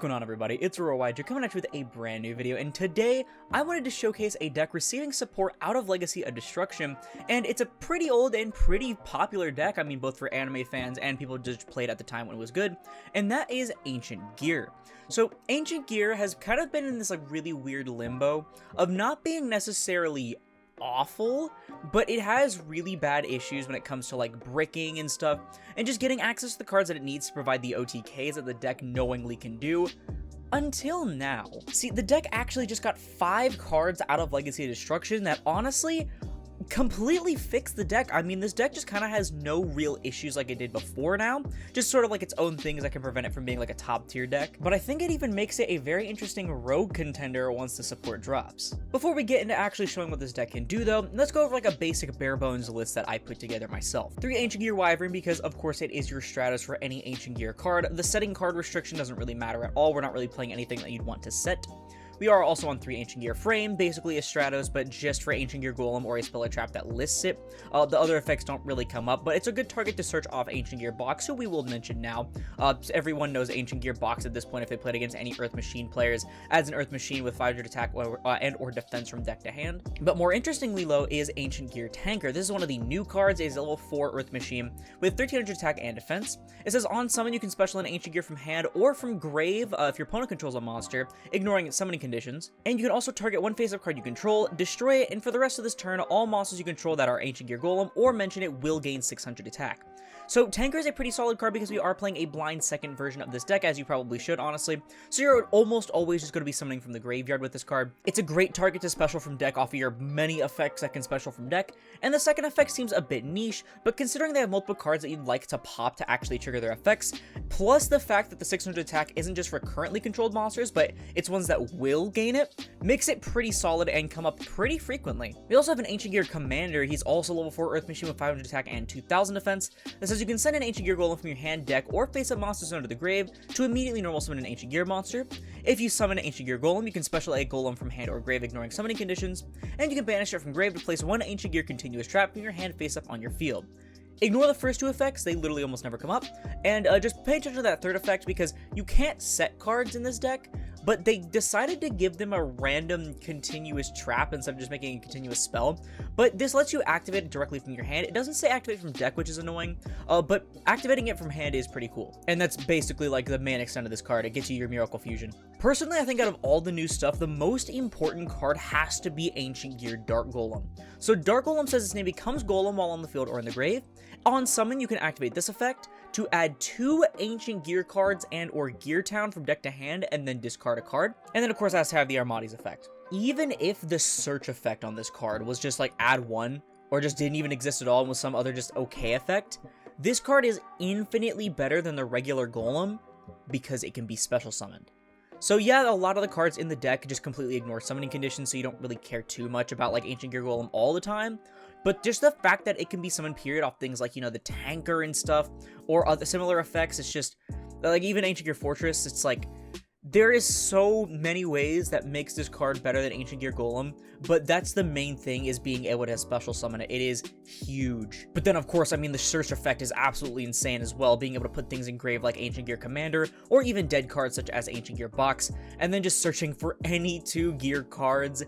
going on, everybody? It's Oroyj coming at you with a brand new video, and today I wanted to showcase a deck receiving support out of Legacy of Destruction, and it's a pretty old and pretty popular deck, I mean both for anime fans and people who just played at the time when it was good, and that is Ancient Gear. So Ancient Gear has kind of been in this like really weird limbo of not being necessarily awful, but it has really bad issues when it comes to like bricking and stuff, and just getting access to the cards that it needs to provide the OTKs that the deck knowingly can do. Until now. See, the deck actually just got 5 cards out of Legacy of Destruction that honestly completely fixed the deck. I mean, this deck just kind of has no real issues like it did before now, just sort of like its own things that can prevent it from being like a top tier deck, but I think it even makes it a very interesting rogue contender once the support drops. Before we get into actually showing what this deck can do though, let's go over like a basic bare bones list that I put together myself. 3 Ancient Gear Wyvern, because of course it is your Stratos for any Ancient Gear card. The setting card restriction doesn't really matter at all, we're not really playing anything that you'd want to set. We are also on 3 Ancient Gear Frame, basically a Stratos, but just for Ancient Gear Golem or a Spell or Trap that lists it. The other effects don't really come up, but it's a good target to search off Ancient Gear Box, who we will mention now. Everyone knows Ancient Gear Box at this point if they played against any Earth Machine players, as an Earth Machine with 500 attack and/or defense from deck to hand. But more interestingly, though, is Ancient Gear Tanker. This is one of the new cards. It is a level 4 Earth Machine with 1300 attack and defense. It says on summon, you can special an Ancient Gear from hand or from grave if your opponent controls a monster, ignoring its summoning conditions. And you can also target one face-up card you control, destroy it, and for the rest of this turn, all monsters you control that are Ancient Gear Golem or mention it will gain 600 attack. So Tanker is a pretty solid card because we are playing a blind second version of this deck, as you probably should, honestly. So you're almost always just going to be summoning from the graveyard with this card. It's a great target to special from deck off of your many effects that can special from deck, and the second effect seems a bit niche, but considering they have multiple cards that you'd like to pop to actually trigger their effects, plus the fact that the 600 attack isn't just for currently controlled monsters, but it's ones that will gain it, makes it pretty solid and come up pretty frequently. We also have an Ancient Gear Commander. He's also level 4 Earth Machine with 500 attack and 2000 defense. That says you can send an Ancient Gear Golem from your hand, deck, or face-up monsters under the grave to immediately normal summon an Ancient Gear monster. If you summon an Ancient Gear Golem, you can special a Golem from hand or grave, ignoring summoning conditions, and you can banish it from grave to place 1 Ancient Gear continuous trap from your hand face-up on your field. Ignore the first 2 effects, they literally almost never come up, and just pay attention to that third effect because you can't set cards in this deck, but they decided to give them a random continuous trap instead of just making a continuous spell. But this lets you activate it directly from your hand. It doesn't say activate from deck, which is annoying, but activating it from hand is pretty cool. And that's basically like the main extent of this card. It gets you your Miracle Fusion. Personally, I think out of all the new stuff, the most important card has to be Ancient Gear Dark Golem. So Dark Golem says its name becomes Golem while on the field or in the grave. On summon, you can activate this effect to add 2 Ancient Gear cards and or Gear Town from deck to hand and then discard a card. And then of course it has to have the Armades effect. Even if the search effect on this card was just like add 1 or just didn't even exist at all and was some other just okay effect, this card is infinitely better than the regular Golem because it can be special summoned. So yeah, a lot of the cards in the deck just completely ignore summoning conditions, so you don't really care too much about like Ancient Gear Golem all the time. But just the fact that it can be summoned period off things like, you know, the Tanker and stuff, or other similar effects, it's just, like even Ancient Gear Fortress, it's like, there is so many ways that makes this card better than Ancient Gear Golem, but that's the main thing, is being able to special summon it. It is huge. But then of course, I mean, the search effect is absolutely insane as well, being able to put things in grave like Ancient Gear Commander, or even dead cards such as Ancient Gear Box, and then just searching for any 2 gear cards.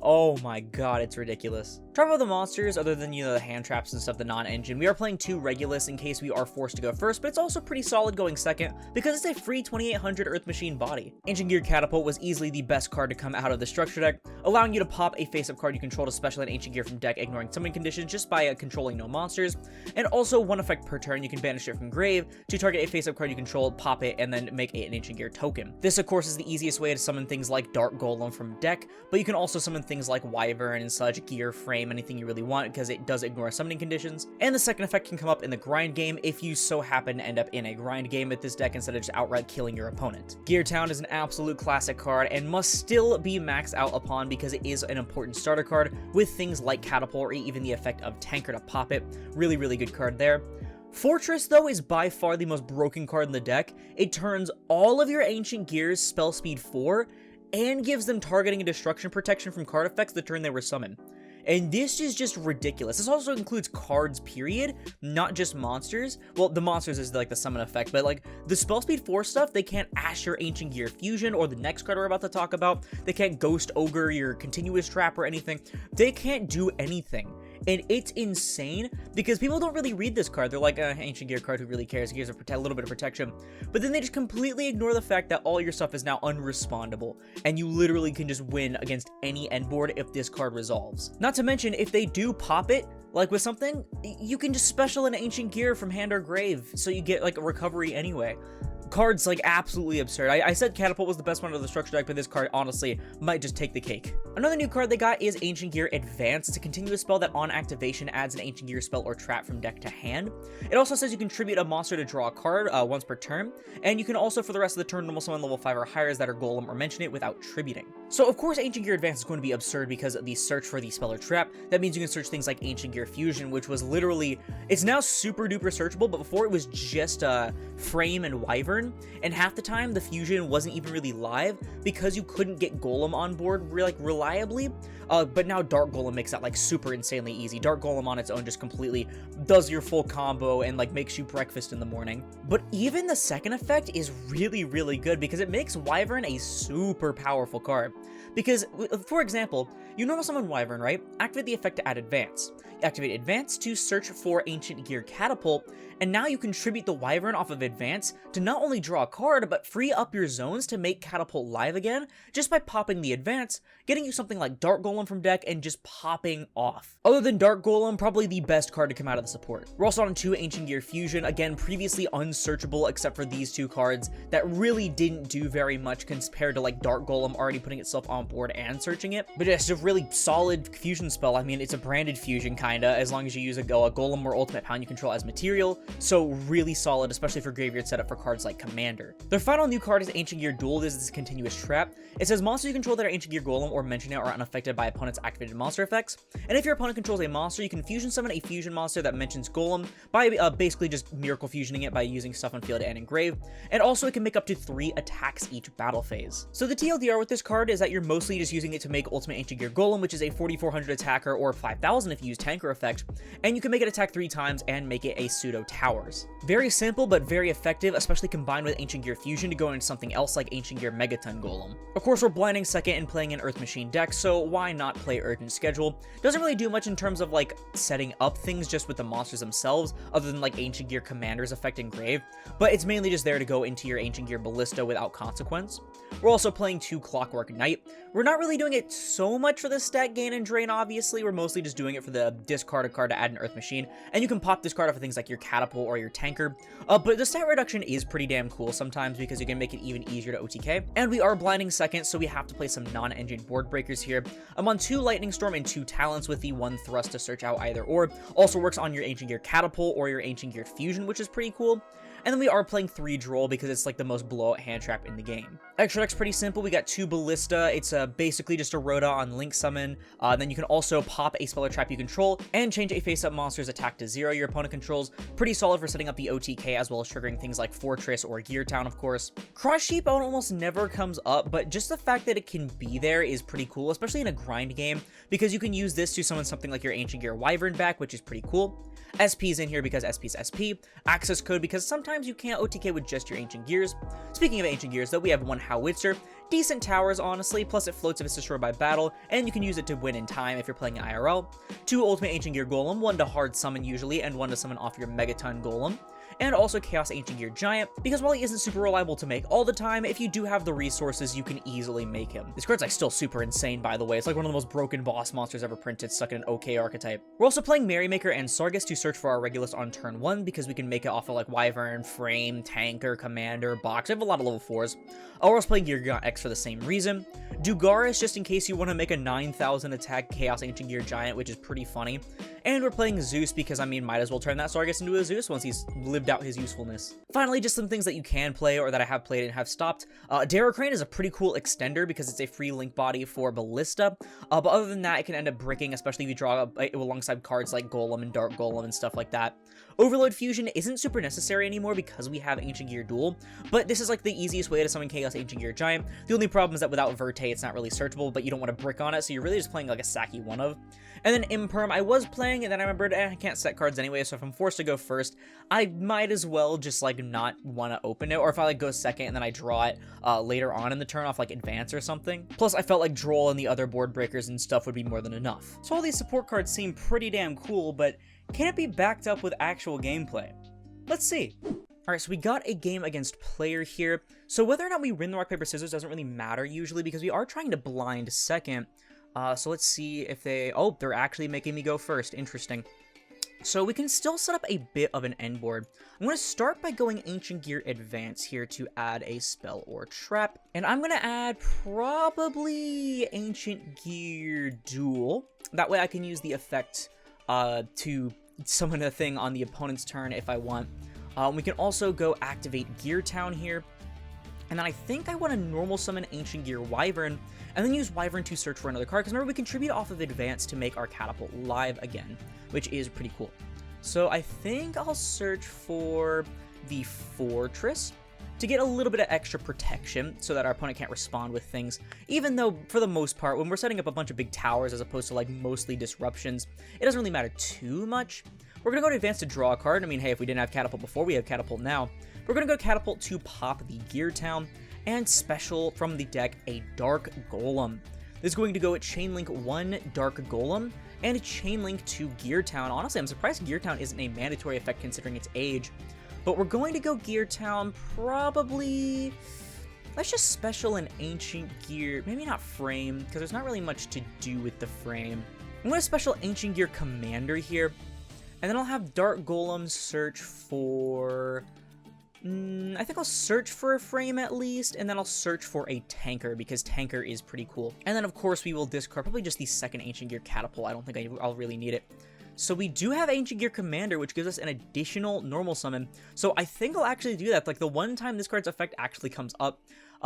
Oh my god, it's ridiculous. Talk about the monsters, other than, you know, the hand traps and stuff, the non-engine. We are playing 2 Regulus in case we are forced to go first, but it's also pretty solid going second because it's a free 2800 Earth Machine body. Ancient Gear Catapult was easily the best card to come out of the structure deck, allowing you to pop a face-up card you control to special an Ancient Gear from deck, ignoring summoning conditions just by controlling no monsters. And also 1 effect per turn, you can banish it from grave to target a face-up card you control, pop it, and then make it an Ancient Gear token. This, of course, is the easiest way to summon things like Dark Golem from deck, but you can also summon things like Wyvern and such, Gear Frame, anything you really want, because it does ignore summoning conditions. And the second effect can come up in the grind game if you so happen to end up in a grind game with this deck instead of just outright killing your opponent. Gear Town is an absolute classic card and must still be maxed out upon because it is an important starter card with things like Catapult or even the effect of Tanker to pop it. Really, really good card there. Fortress, though, is by far the most broken card in the deck. It turns all of your Ancient Gears spell speed 4 and gives them targeting and destruction protection from card effects the turn they were summoned. and this is just ridiculous. This also includes cards, period, not just monsters. Well, the monsters is like the summon effect, but like the spell speed 4 stuff, they can't Ash your Ancient Gear Fusion or the next card we're about to talk about. They can't Ghost Ogre your Continuous Trap or anything. They can't do anything. And it's insane because people don't really read this card. They're like, Ancient Gear card, who really cares? It gives a little bit of protection. But then they just completely ignore the fact that all your stuff is now unrespondable, and you literally can just win against any end board if this card resolves. Not to mention, if they do pop it, like with something, you can just special an Ancient Gear from hand or grave, so you get like a recovery anyway. Card's like absolutely absurd. I said Catapult was the best one of the structure deck, but this card honestly might just take the cake. Another new card they got is Ancient Gear Advance. It's a continuous spell that on activation adds an Ancient Gear spell or trap from deck to hand. It also says you can tribute a monster to draw a card once per turn, and you can also for the rest of the turn normal summon level 5 or higher that are golem or mention it without tributing. So of course Ancient Gear Advance is going to be absurd because of the search for the spell or trap. That means you can search things like Ancient Gear Fusion, which was literally, it's now super duper searchable, but before it was just Frame and Wyvern, and half the time the fusion wasn't even really live because you couldn't get Golem on board reliably. But now Dark Golem makes that like super insanely easy. Dark Golem on its own just completely does your full combo and like makes you breakfast in the morning. But even the second effect is really, really good because it makes Wyvern a super powerful card. Because, for example, you normal summon Wyvern, right? Activate the effect to add Advance. Activate Advance to search for Ancient Gear Catapult, and now you contribute the Wyvern off of Advance to not only draw a card, but free up your zones to make Catapult live again, just by popping the Advance, getting you something like Dark Golem from deck, and just popping off. Other than Dark Golem, probably the best card to come out of the support. We're also on 2 Ancient Gear Fusion, again, previously unsearchable except for these 2 cards that really didn't do very much compared to like Dark Golem already putting itself on board and searching it. But it's a really solid fusion spell. I mean, it's a branded fusion kinda, as long as you use a Golem or Ultimate Pound you control as material, so really solid, especially for graveyard setup for cards like Commander. Their final new card is Ancient Gear Duel. This is a continuous trap. It says monsters you control that are Ancient Gear Golem or mention it are unaffected by opponent's activated monster effects, and if your opponent controls a monster, you can fusion summon a fusion monster that mentions Golem by basically just miracle fusioning it by using stuff on field and engrave, and also it can make up to 3 attacks each battle phase. So the TLDR with this card is that you're mostly just using it to make Ultimate Ancient Gear Golem, which is a 4400 attacker or 5000 if you use Tanker effect, and you can make it attack 3 times and make it a pseudo towers. Very simple but very effective, especially combined with Ancient Gear Fusion to go into something else like Ancient Gear Megaton Golem. Of course, we're blinding second and playing an Earth Machine deck, so why not play Urgent Schedule? Doesn't really do much in terms of like setting up things just with the monsters themselves, other than like Ancient Gear Commander's effect engrave, but it's mainly just there to go into your Ancient Gear Ballista without consequence. We're also playing 2 Clockwork Knight. We're not really doing it so much for the stat gain and drain, obviously. We're mostly just doing it for the discard a card to add an Earth Machine, and you can pop this card off of things like your Catapult or your Tanker. But the stat reduction is pretty damn cool sometimes because you can make it even easier to OTK. And we are blinding second, so we have to play some non-engine board breakers here. I'm on 2 Lightning Storm and 2 Talents with the 1 Thrust to search out either or. Also works on your Ancient Gear Catapult or your Ancient Gear Fusion, which is pretty cool. And then we are playing 3 Droll because it's like the most blowout hand trap in the game. Extra deck's pretty simple. We got 2 Ballista. It's basically just a Rhoda on Link Summon. Then you can also pop a spell or trap you control and change a face-up monster's attack to 0 your opponent controls. Pretty solid for setting up the OTK as well as triggering things like Fortress or Gear Town, of course. Cross Sheep almost never comes up, but just the fact that it can be there is pretty cool, especially in a grind game, because you can use this to summon something like your Ancient Gear Wyvern back, which is pretty cool. SP's in here because SP's SP. Access code because sometimes you can't OTK with just your Ancient Gears. Speaking of Ancient Gears, though, we have 1 Howitzer. Decent towers, honestly, plus it floats if it's destroyed by battle, and you can use it to win in time if you're playing IRL. 2 Ultimate Ancient Gear Golem, 1 to hard summon usually, and 1 to summon off your Megaton Golem. And also Chaos Ancient Gear Giant, because while he isn't super reliable to make all the time, if you do have the resources, you can easily make him. This card's like still super insane, by the way. It's like one of the most broken boss monsters ever printed, stuck in an OK archetype. We're also playing Merrymaker and Sargus to search for our Regulus on turn 1, because we can make it off of like Wyvern, Frame, Tanker, Commander, Box. I have a lot of level 4s. We're also playing Gear X for the same reason. Dugaris, just in case you want to make a 9,000 attack Chaos Ancient Gear Giant, which is pretty funny. And we're playing Zeus because, I mean, might as well turn that Sargus into a Zeus once he's lived out his usefulness. Finally, just some things that you can play or that I have played and have stopped. Daracrane is a pretty cool extender because it's a free link body for Ballista. But other than that, it can end up bricking, especially if you draw alongside cards like Golem and Dark Golem and stuff like that. Overload Fusion isn't super necessary anymore because we have Ancient Gear Duel, but this is like the easiest way to summon Chaos Ancient Gear Giant. The only problem is that without Verte, it's not really searchable, but you don't want to brick on it, so you're really just playing like a Saki one of. And then Imperm, I was playing, and then I remembered, I can't set cards anyway, so if I'm forced to go first, I might as well just, like, not want to open it, or if I, like, go second and then I draw it later on in the turn off, like, Advance or something. Plus, I felt like Droll and the other board breakers and stuff would be more than enough. So all these support cards seem pretty damn cool, but can it be backed up with actual gameplay? Let's see. Alright, so we got a game against player here. So whether or not we win the rock, paper, scissors doesn't really matter usually, because we are trying to blind second. So let's see if they... Oh, they're actually making me go first. Interesting. So we can still set up a bit of an end board. I'm going to start by going Ancient Gear Advance here to add a spell or trap. And I'm going to add probably Ancient Gear Duel. That way I can use the effect to summon a thing on the opponent's turn if I want. We can also go activate Gear Town here. And then I think I want to normal summon Ancient Gear Wyvern, and then use Wyvern to search for another card, because remember, we contribute off of Advance to make our Catapult live again, which is pretty cool. So I think I'll search for the Fortress to get a little bit of extra protection so that our opponent can't respond with things, even though, for the most part, when we're setting up a bunch of big towers as opposed to, like, mostly disruptions, it doesn't really matter too much. We're going to go to Advance to draw a card. I mean, hey, if we didn't have Catapult before, we have Catapult now. We're going to go Catapult to pop the Gear Town, and special from the deck a Dark Golem. This is going to go at Chainlink 1 Dark Golem, and a Chainlink to Gear Town. Honestly, I'm surprised Gear Town isn't a mandatory effect considering its age, but we're going to go Gear Town probably... Let's just special an Ancient Gear, maybe not Frame, because there's not really much to do with the Frame. I'm going to special Ancient Gear Commander here, and then I'll have Dark Golem search for... I think I'll search for a Frame at least, and then I'll search for a Tanker, because Tanker is pretty cool. And then, of course, we will discard probably just the second Ancient Gear Catapult. I don't think I'll really need it. So we do have Ancient Gear Commander, which gives us an additional normal summon. So I think I'll actually do that, like the one time this card's effect actually comes up.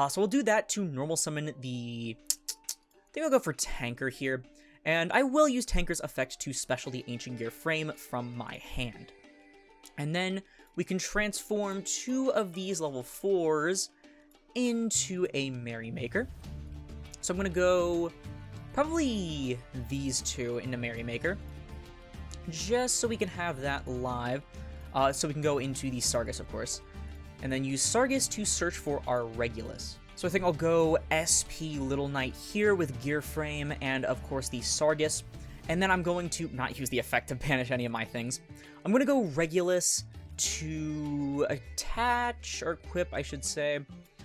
So we'll do that to normal summon the... I think I'll go for Tanker here. And I will use Tanker's effect to special the Ancient Gear Frame from my hand. And then we can transform 2 of these level 4s into a Merrymaker. So I'm going to go probably these 2 into Merrymaker, just so we can have that live. So we can go into the Sargus, of course, and then use Sargus to search for our Regulus. So I think I'll go SP Little Knight here with Gear Frame and, of course, the Sargus. And then I'm going to not use the effect to banish any of my things. I'm going to go Regulus to attach, or equip, I should say.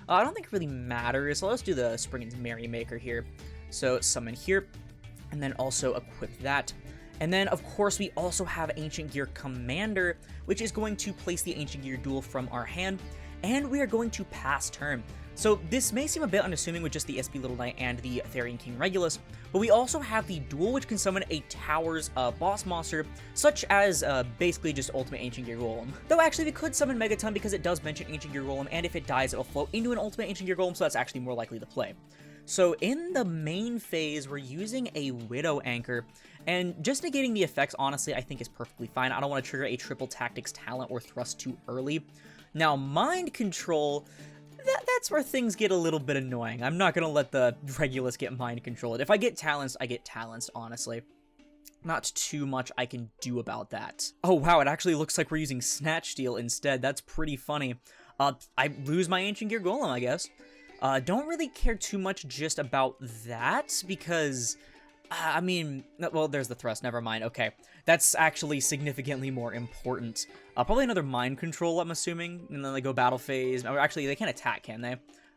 I don't think it really matters, so let's do the Springen's Merrymaker here. So summon here, and then also equip that. And then, of course, we also have Ancient Gear Commander, which is going to place the Ancient Gear Duel from our hand, and we are going to pass turn. So this may seem a bit unassuming with just the SP Little Knight and the Therian King Regulus, but we also have the Duel, which can summon a Tower's boss monster, such as basically just Ultimate Ancient Gear Golem. Though actually we could summon Megaton because it does mention Ancient Gear Golem, and if it dies it'll float into an Ultimate Ancient Gear Golem, so that's actually more likely to play. So in the main phase, we're using a Widow Anchor, and just negating the effects, honestly, I think is perfectly fine. I don't want to trigger a triple Tactics Talent or Thrust too early. Now, Mind Control... That's where things get a little bit annoying. I'm not going to let the Regulus get mind controlled. If I get Talents, I get Talents, honestly. Not too much I can do about that. Oh, wow, it actually looks like we're using Snatch Steal instead. That's pretty funny. I lose my Ancient Gear Golem, I guess. Don't really care too much just about that, because... I mean, well, there's the Thrust, never mind, okay. That's actually significantly more important. Probably another Mind Control, I'm assuming, and then they go Battle Phase. Or actually, they can't attack, can they?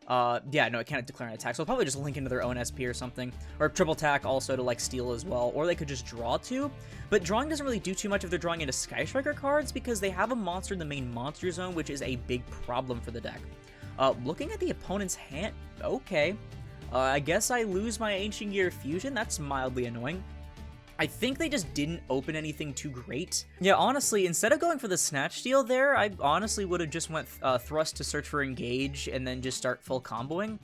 Yeah, no, it can't declare an attack, so they'll probably just link into their own SP or something. Or triple attack also to, like, steal as well, or they could just draw 2. But drawing doesn't really do too much if they're drawing into Sky Striker cards, because they have a monster in the main monster zone, which is a big problem for the deck. Looking at the opponent's hand, okay. I guess I lose my Ancient Gear Fusion. That's mildly annoying. I think they just didn't open anything too great. Yeah, honestly, instead of going for the Snatch Steal there, I honestly would have just went Thrust to search for Engage and then just start full comboing.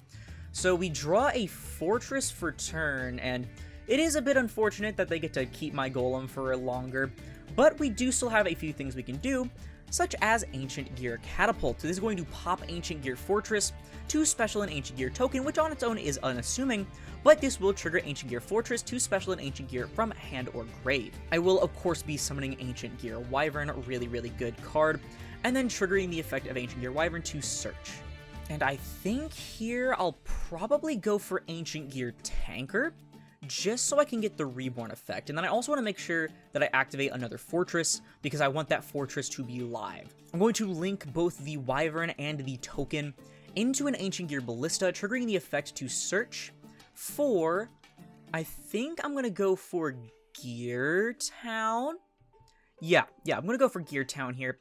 So we draw a Fortress for turn, and it is a bit unfortunate that they get to keep my Golem for longer. But we do still have a few things we can do, such as Ancient Gear Catapult. So this is going to pop Ancient Gear Fortress to special an Ancient Gear token, which on its own is unassuming, but this will trigger Ancient Gear Fortress to special an Ancient Gear from hand or grave. I will of course be summoning Ancient Gear Wyvern, really good card, and then triggering the effect of Ancient Gear Wyvern to search. And I think here I'll probably go for Ancient Gear Tanker, just so I can get the Reborn effect. And then I also want to make sure that I activate another Fortress, because I want that Fortress to be live. I'm going to link both the Wyvern and the token into an Ancient Gear Ballista, triggering the effect to search for, I think I'm going to go for Gear Town. Yeah, I'm going to go for Gear Town here,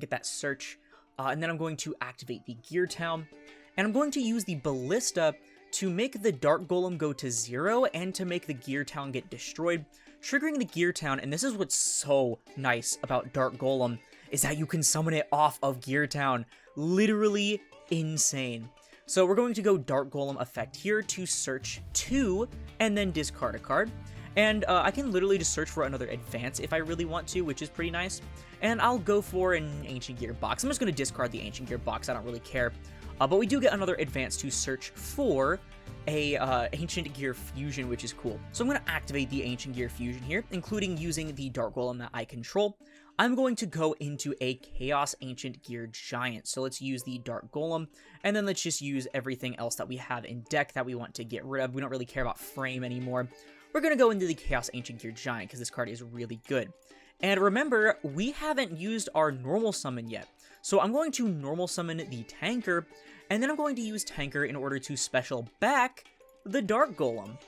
get that search, and then I'm going to activate the Gear Town, and I'm going to use the Ballista to make the Dark Golem go to 0 and to make the Gear Town get destroyed, triggering the Gear Town. And this is what's so nice about Dark Golem, is that you can summon it off of Gear Town. Literally insane. So we're going to go Dark Golem effect here to search 2 and then discard a card. And I can literally just search for another advance if I really want to, which is pretty nice. And I'll go for an Ancient Gear box. I'm just going to discard the Ancient Gear box, I don't really care. But we do get another advance to search for a Ancient Gear Fusion, which is cool. So I'm going to activate the Ancient Gear Fusion here, including using the Dark Golem that I control. I'm going to go into a Chaos Ancient Gear Giant. So let's use the Dark Golem, and then let's just use everything else that we have in deck that we want to get rid of. We don't really care about frame anymore. We're going to go into the Chaos Ancient Gear Giant, because this card is really good. And remember, we haven't used our normal summon yet. So I'm going to normal summon the Tanker, and then I'm going to use Tanker in order to special back the Dark Golem.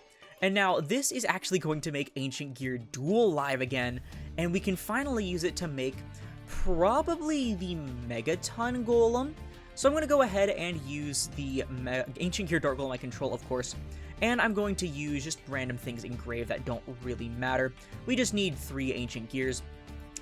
And now this is actually going to make Ancient Gear Duel live again, and we can finally use it to make probably the Megaton Golem. So I'm going to go ahead and use the Ancient Gear Dark Golem I control, of course, and I'm going to use just random things engraved that don't really matter. We just need 3 Ancient Gears.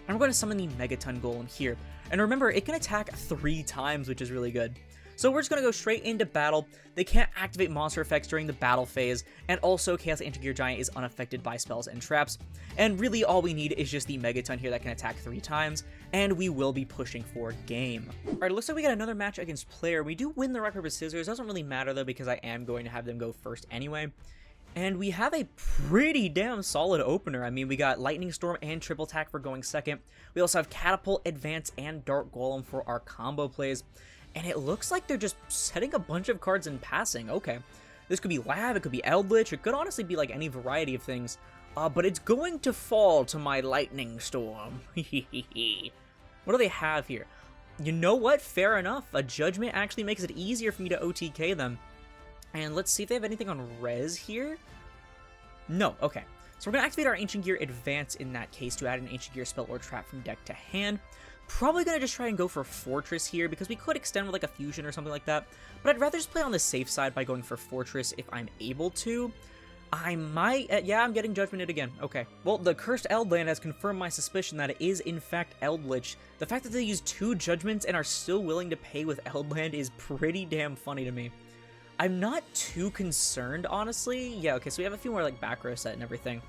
And we're going to summon the Megaton Golem here. And remember, it can attack 3 times, which is really good. So we're just going to go straight into battle. They can't activate monster effects during the battle phase, and also Chaos Ancient Gear Giant is unaffected by spells and traps. And really all we need is just the Megaton here that can attack 3 times, and we will be pushing for game. Alright, it looks like we got another match against Player. We do win the rock, paper, scissors. Doesn't really matter though, because I am going to have them go first anyway. And we have a pretty damn solid opener. I mean, we got Lightning Storm and Triple Attack for going second. We also have Catapult, Advance, and Dark Golem for our combo plays. And it looks like they're just setting a bunch of cards and passing. Okay, this could be Lab, it could be Eldlich, it could honestly be like any variety of things. But it's going to fall to my Lightning Storm. What do they have here? You know what? Fair enough. A Judgment actually makes it easier for me to OTK them. And let's see if they have anything on Res here. No, okay. So we're going to activate our Ancient Gear Advance in that case to add an Ancient Gear spell or trap from deck to hand. Probably going to just try and go for Fortress here, because we could extend with like a Fusion or something like that. But I'd rather just play on the safe side by going for Fortress if I'm able to. I might... yeah, I'm getting Judgmented again. Okay. Well, the Cursed Eldland has confirmed my suspicion that it is, in fact, Eldlich. The fact that they use 2 Judgments and are still willing to pay with Eldland is pretty damn funny to me. I'm not too concerned, honestly. Yeah, okay, so we have a few more, like, back row set and everything.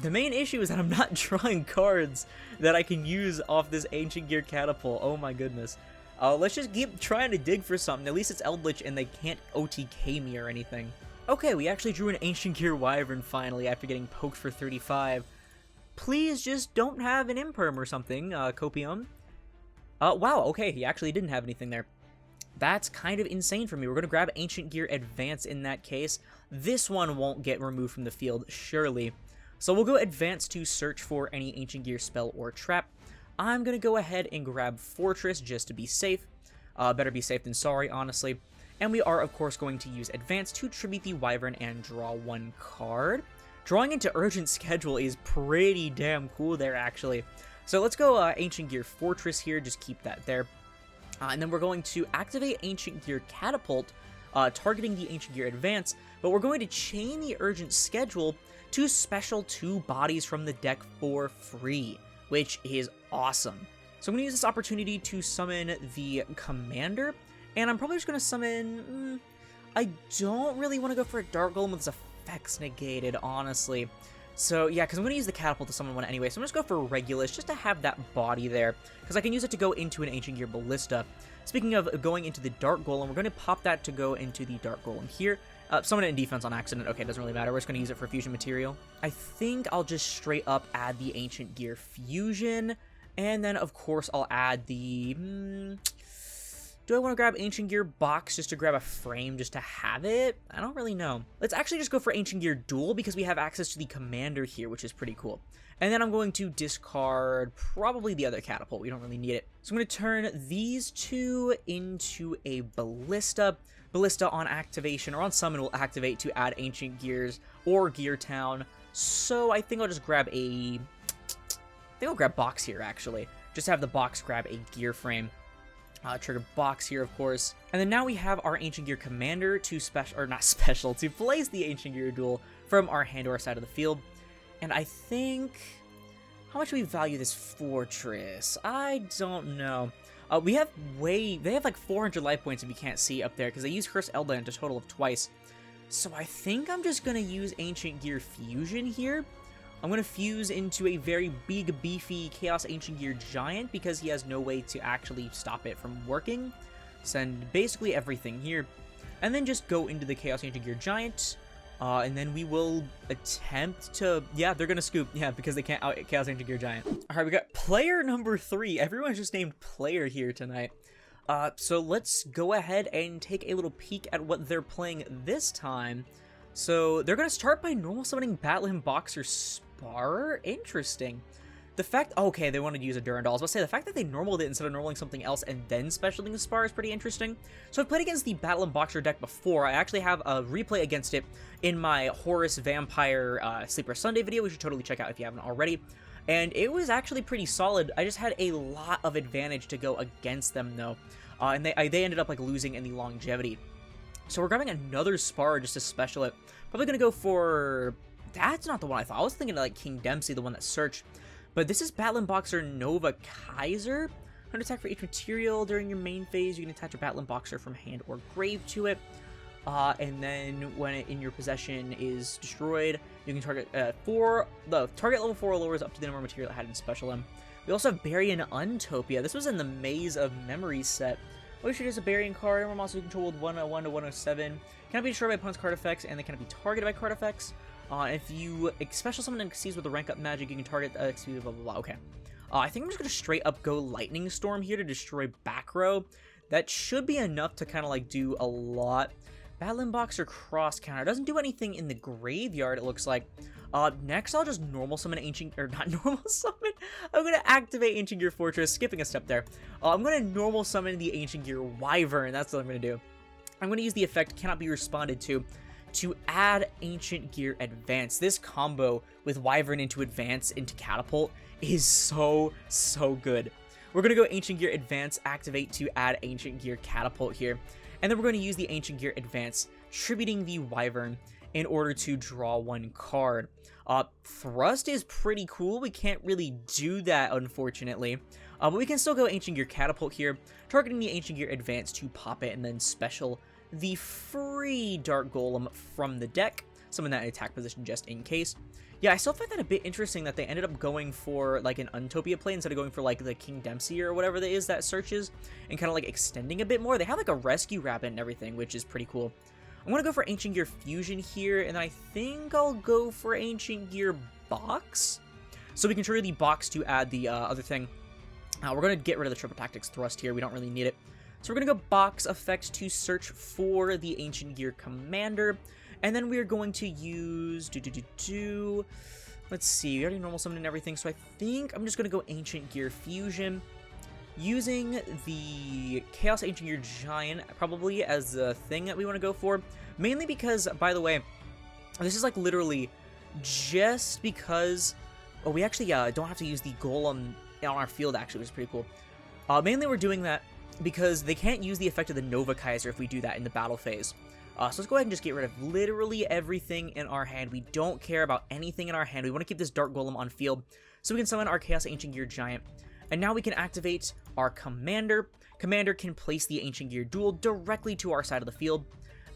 The main issue is that I'm not drawing cards that I can use off this Ancient Gear Catapult. Oh my goodness. Let's just keep trying to dig for something. At least it's Eldlich and they can't OTK me or anything. Okay, we actually drew an Ancient Gear Wyvern finally after getting poked for 35. Please just don't have an Imperm or something, Copium. Wow, okay, he actually didn't have anything there. That's kind of insane for me. We're going to grab Ancient Gear Advance in that case. This one won't get removed from the field, surely. So we'll go Advance to search for any Ancient Gear spell or trap. I'm going to go ahead and grab Fortress just to be safe. Better be safe than sorry, honestly. And we are, of course, going to use Advance to tribute the Wyvern and draw 1 card. Drawing into Urgent Schedule is pretty damn cool there, actually. So let's go Ancient Gear Fortress here, just keep that there. And then we're going to activate Ancient Gear Catapult, targeting the Ancient Gear Advance, but we're going to chain the Urgent Schedule to special 2 bodies from the deck for free, which is awesome. So I'm going to use this opportunity to summon the Commander, and I'm probably just going to summon... I don't really want to go for a Dark Golem with its effects negated, honestly. So yeah, because I'm going to use the catapult to summon one anyway, so I'm just going to go for Regulus just to have that body there, because I can use it to go into an Ancient Gear Ballista. Speaking of going into the Dark Golem, we're going to pop that to go into the Dark Golem here. Summon it in defense on accident. Okay, doesn't really matter. We're just going to use it for fusion material. I think I'll just straight up add the Ancient Gear Fusion, and then of course I'll add the... Do I want to grab Ancient Gear Box just to grab a frame just to have it? I don't really know. Let's actually just go for Ancient Gear Duel because we have access to the Commander here, which is pretty cool. And then I'm going to discard probably the other catapult. We don't really need it. So I'm going to turn these two into a Ballista. Ballista on activation or on summon will activate to add Ancient Gears or Gear Town. So I think I'll just grab a... I think I'll grab Box here, actually. Just have the Box grab a Gear Frame. Trigger Box here, of course. And then now we have our Ancient Gear Commander to to place the Ancient Gear Duel from our hand to our side of the field. And I think... How much do we value this fortress? I don't know. They have like 400 life points if you can't see up there, because they use Curse Eldlich a total of twice. So I think I'm just going to use Ancient Gear Fusion here. I'm going to fuse into a very big, beefy Chaos Ancient Gear Giant because he has no way to actually stop it from working. Send basically everything here. And then just go into the Chaos Ancient Gear Giant. And then we will attempt to... Yeah, they're going to scoop. Yeah, because they can't out Chaos Ancient Gear Giant. Alright, we got player number 3. Everyone's just named player here tonight. So let's go ahead and take a little peek at what they're playing this time. So they're going to start by normal summoning Battlin Boxer Spar. Interesting. The fact... Okay, they wanted to use a Durandal. I was about to say, the fact that they normaled it instead of normaling something else and then specialing the Spar is pretty interesting. So I've played against the Battlin Boxer deck before. I actually have a replay against it in my Horus Vampire Sleeper Sunday video, which you should totally check out if you haven't already. And it was actually pretty solid. I just had a lot of advantage to go against them, though. And they ended up like losing in the longevity. So we're grabbing another Spar just to special it. Probably going to go for... That's not the one I thought. I was thinking of like King Dempsey, the one that searched. But this is Battlin Boxer Nova Kaiser. 100 attack for each material. During your main phase, you can attach a Battlin Boxer from hand or grave to it. And then when it in your possession is destroyed, you can target target level 4 or lower is up to the number of material it had in special M. We also have Barian Untopia. This was in the Maze of Memories set. What you should is a Barian card. Every monster control with 101 to 107. Cannot be destroyed by opponent's card effects, and they cannot be targeted by card effects. If you special summon and exceeds with a rank up magic, you can target XP, blah, blah, blah. Okay. I think I'm just going to straight up go Lightning Storm here to destroy back row. That should be enough to kind of like do a lot. Battlin Boxer Cross Counter doesn't do anything in the graveyard, it looks like. Next, I'll just normal summon not normal summon. I'm going to activate Ancient Gear Fortress, skipping a step there. I'm going to normal summon the Ancient Gear Wyvern. That's what I'm going to do. I'm going to use the effect cannot be responded to add Ancient Gear Advance. This combo with Wyvern into Advance into Catapult is so good. We're going to go Ancient Gear Advance, activate to add Ancient Gear Catapult here. And then we're going to use the Ancient Gear Advance, tributing the Wyvern in order to draw one card. Thrust is pretty cool. We can't really do that, unfortunately. But we can still go Ancient Gear Catapult here, targeting the Ancient Gear Advance to pop it and then special the free Dark Golem from the deck. Summon that in attack position just in case. Yeah, I still find that a bit interesting that they ended up going for like an Untopia play instead of going for like the King Dempsey or whatever that is that searches and kind of like extending a bit more. They have like a Rescue Rabbit and everything, which is pretty cool. I'm going to go for Ancient Gear Fusion here, and I think I'll go for Ancient Gear Box. So we can trigger the Box to add the other thing. We're going to get rid of the Triple Tactics Thrust here. We don't really need it. So we're going to go Box Effect to search for the Ancient Gear Commander. And then we're going to use... Let's see, we already normal summoned and everything, so I think I'm just going to go Ancient Gear Fusion. Using the Chaos Ancient Gear Giant probably as the thing that we want to go for. Mainly because, by the way, this is like literally just because... Oh, we actually don't have to use the Golem on our field, actually, which is pretty cool. Mainly we're doing that because they can't use the effect of the Nova Kaiser if we do that in the battle phase. So let's go ahead and just get rid of literally everything in our hand. We don't care about anything in our hand. We want to keep this Dark Golem on field so we can summon our Chaos Ancient Gear Giant. And now we can activate our Commander. Commander can place the Ancient Gear Duel directly to our side of the field.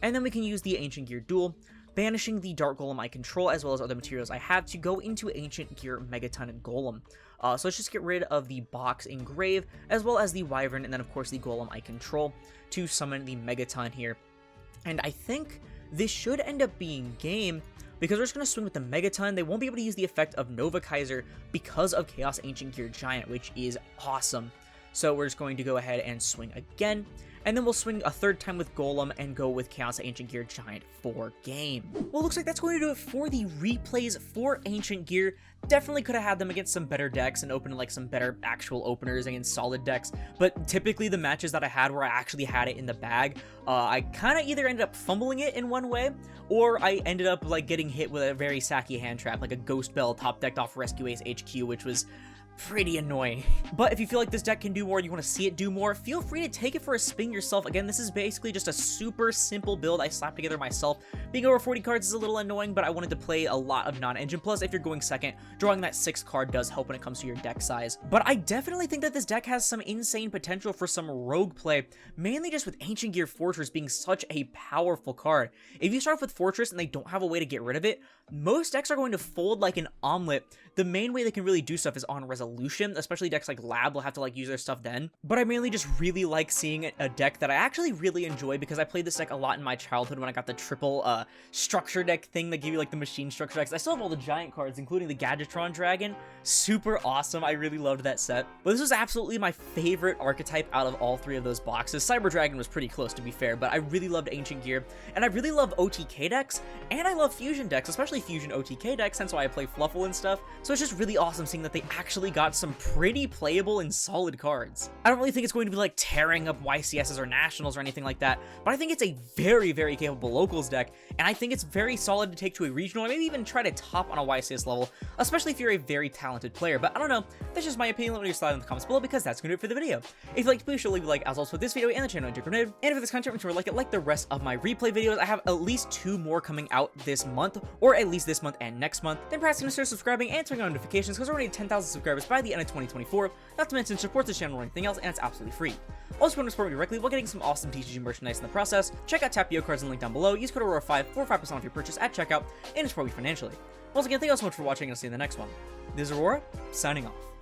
And then we can use the Ancient Gear Duel. banishing the Dark Golem I control as well as other materials I have to go into Ancient Gear Megaton and Golem. So let's just get rid of the Box Engrave as well as the Wyvern and then of course the Golem I control to summon the Megaton here. And I think this should end up being game, because we're just going to swing with the Megaton. They won't be able to use the effect of Nova Kaiser because of Chaos Ancient Gear Giant, which is awesome. So we're just going to go ahead and swing again, and then we'll swing a third time with Golem and go with Chaos Ancient Gear Giant for game. Well, looks like that's going to do it for the replays for Ancient Gear. Definitely could have had them against some better decks and opened like some better actual openers against solid decks, but typically the matches that I had where I actually had it in the bag, I kind of either ended up fumbling it in one way, or I ended up like getting hit with a very sacky hand trap, like a Ghost Bell top decked off Rescue Ace HQ, which was pretty annoying. But if you feel like this deck can do more and you want to see it do more, feel free to take it for a spin yourself. Again, this is basically just a super simple build I slapped together myself. Being over 40 cards is a little annoying, but I wanted to play a lot of non-engine. Plus, if you're going second, drawing that 6 card does help when it comes to your deck size. But I definitely think that this deck has some insane potential for some rogue play, mainly just with Ancient Gear Fortress being such a powerful card. If you start off with Fortress and they don't have a way to get rid of it, most decks are going to fold like an omelet. The main way they can really do stuff is on resolution, especially decks like Lab will have to like use their stuff then. But I mainly just really like seeing a deck that I actually really enjoy, because I played this deck a lot in my childhood when I got the triple structure deck thing that gave you like the machine structure decks. I still have all the giant cards, including the Gadgetron Dragon. Super awesome. I really loved that set. But this was absolutely my favorite archetype out of all 3 of those boxes. Cyber Dragon was pretty close, to be fair, but I really loved Ancient Gear, and I really love OTK decks, and I love Fusion decks, especially Fusion OTK decks, hence why I play Fluffle and stuff. So it's just really awesome seeing that they actually got some pretty playable and solid cards. I don't really think it's going to be like tearing up YCSs or Nationals or anything like that, but I think it's a very, very capable locals deck, and I think it's very solid to take to a regional, or maybe even try to top on a YCS level, especially if you're a very talented player. But I don't know, that's just my opinion. Let me know your slide in the comments below, because that's going to do it for the video. If you liked, please leave a like as also for this video and the channel and if this content makes you like it, like the rest of my replay videos. I have at least 2 more coming out this month, or at least this month and next month. Then perhaps consider subscribing and turning on notifications, because we're already 10,000 subscribers by the end of 2024. Not to mention support the channel or anything else, and it's absolutely free. Also, if you want to support me directly while getting some awesome TCG merchandise in the process, check out Tapio cards and link down below. Use code Aurora5 for 5% off your purchase at checkout and support me financially. Once again, thank you all so much for watching, and I'll see you in the next one. This is Aurora, signing off.